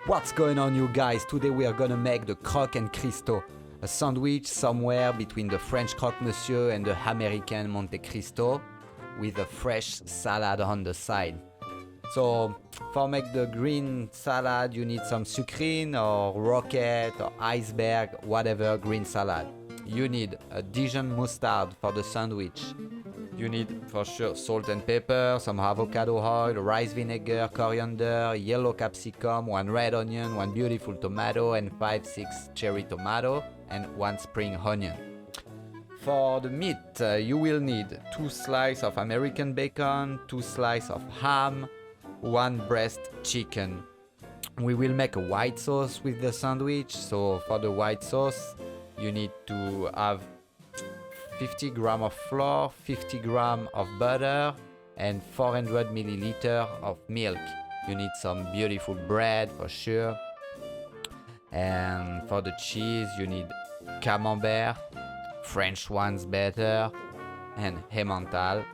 What's going on, you guys? Today we are gonna make the Croque N Cristo, a sandwich somewhere between the French Croque-Monsieur and the American Monte Cristo with a fresh salad on the side. So for make the green salad you need some sucrine or rocket or iceberg, whatever green salad. You need a Dijon mustard for the sandwich. You need for sure salt and pepper, some avocado oil, rice vinegar, coriander, yellow capsicum, 1 red onion, 1 beautiful tomato, and 5-6 cherry tomato, and 1 spring onion. For the meat, you will need 2 slices of American bacon, 2 slices of ham, 1 breast chicken. We will make a white sauce with the sandwich, so for the white sauce, you need to have 50 grams of flour, 50 grams of butter, and 400 milliliters of milk. You need some beautiful bread for sure. And for the cheese, you need camembert, French ones better, and Emmental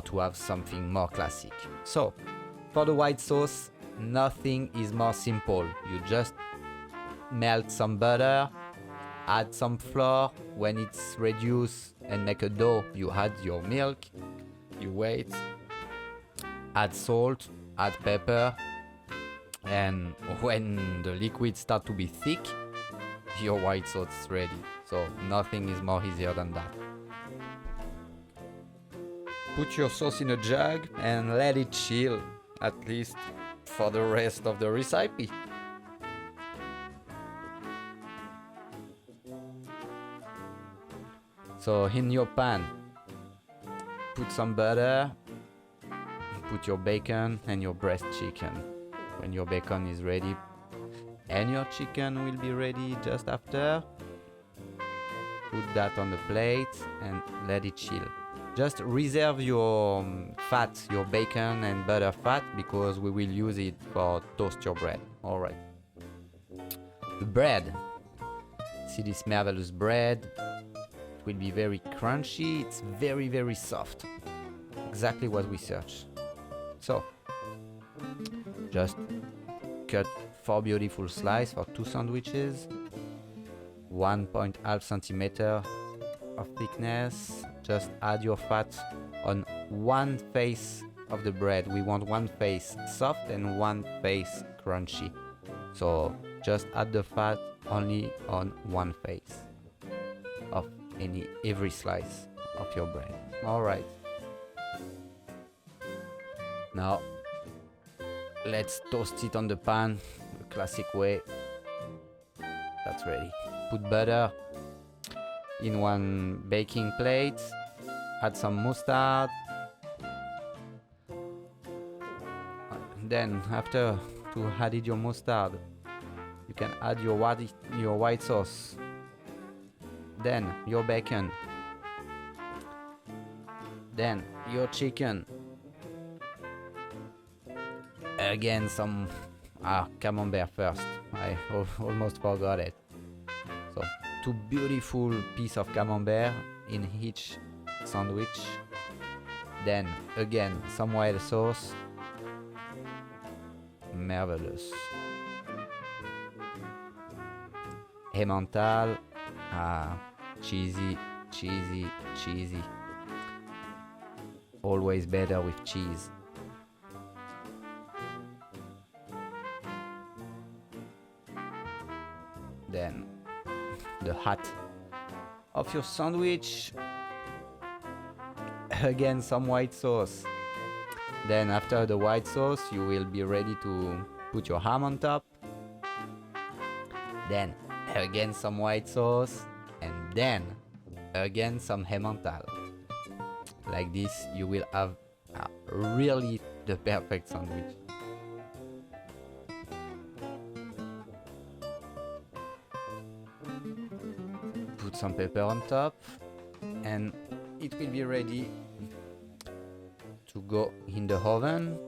to have something more classic. So, for the white sauce, nothing is more simple. You just melt some butter, add some flour. When it's reduced and make a dough, you add your milk, you wait, add salt, add pepper, and when the liquid start to be thick, your white sauce is ready. So nothing is more easier than that. Put your sauce in a jug and let it chill, at least for the rest of the recipe. So in your pan, put some butter, put your bacon and your breast chicken. When your bacon is ready and your chicken will be ready just after, put that on the plate and let it chill. Just reserve your fat, your bacon and butter fat, because we will use it for toast your bread. Alright. The bread. See this marvelous bread? Will be very crunchy. It's very, very soft. Exactly what we search. So just cut 4 beautiful slices for 2 sandwiches, 1.5 centimeter of thickness. Just add your fat on one face of the bread. We want one face soft and one face crunchy, so just add the fat only on one face of every slice of your bread. All right. Now let's toast it on the pan, the classic way. That's ready. Put butter in 1 baking plate. Add some mustard. Then after to added your mustard, you can add your white sauce. Then your bacon, then your chicken, again some camembert first. I almost forgot it. So 2 beautiful pieces of camembert in each sandwich. Then again some white sauce. Marvelous. Emmental. Cheesy. Always better with cheese. Then the hat of your sandwich. Again some white sauce. Then after the white sauce, you will be ready to put your ham on top. Then again some white sauce, and then again some Emmental. Like this, you will have really the perfect sandwich. Put some pepper on top, and it will be ready to go in the oven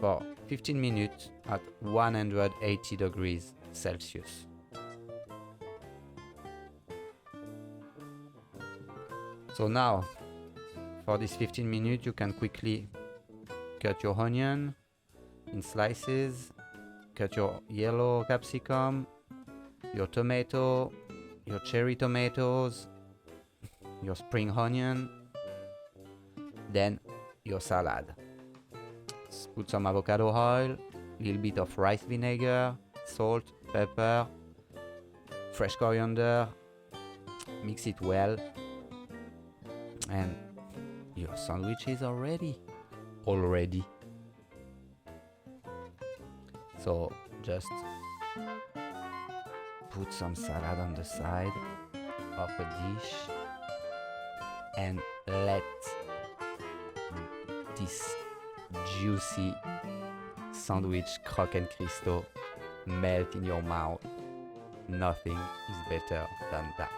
for 15 minutes at 180 degrees Celsius. So now, for this 15 minutes, you can quickly cut your onion in slices cut your yellow capsicum, your tomato, your cherry tomatoes, your spring onion, then your salad. Put some avocado oil, little bit of rice vinegar, salt, pepper, fresh coriander, mix it well, and your sandwich is already. So just put some salad on the side of a dish and let this juicy sandwich Croque N Cristo melt in your mouth. Nothing is better than that.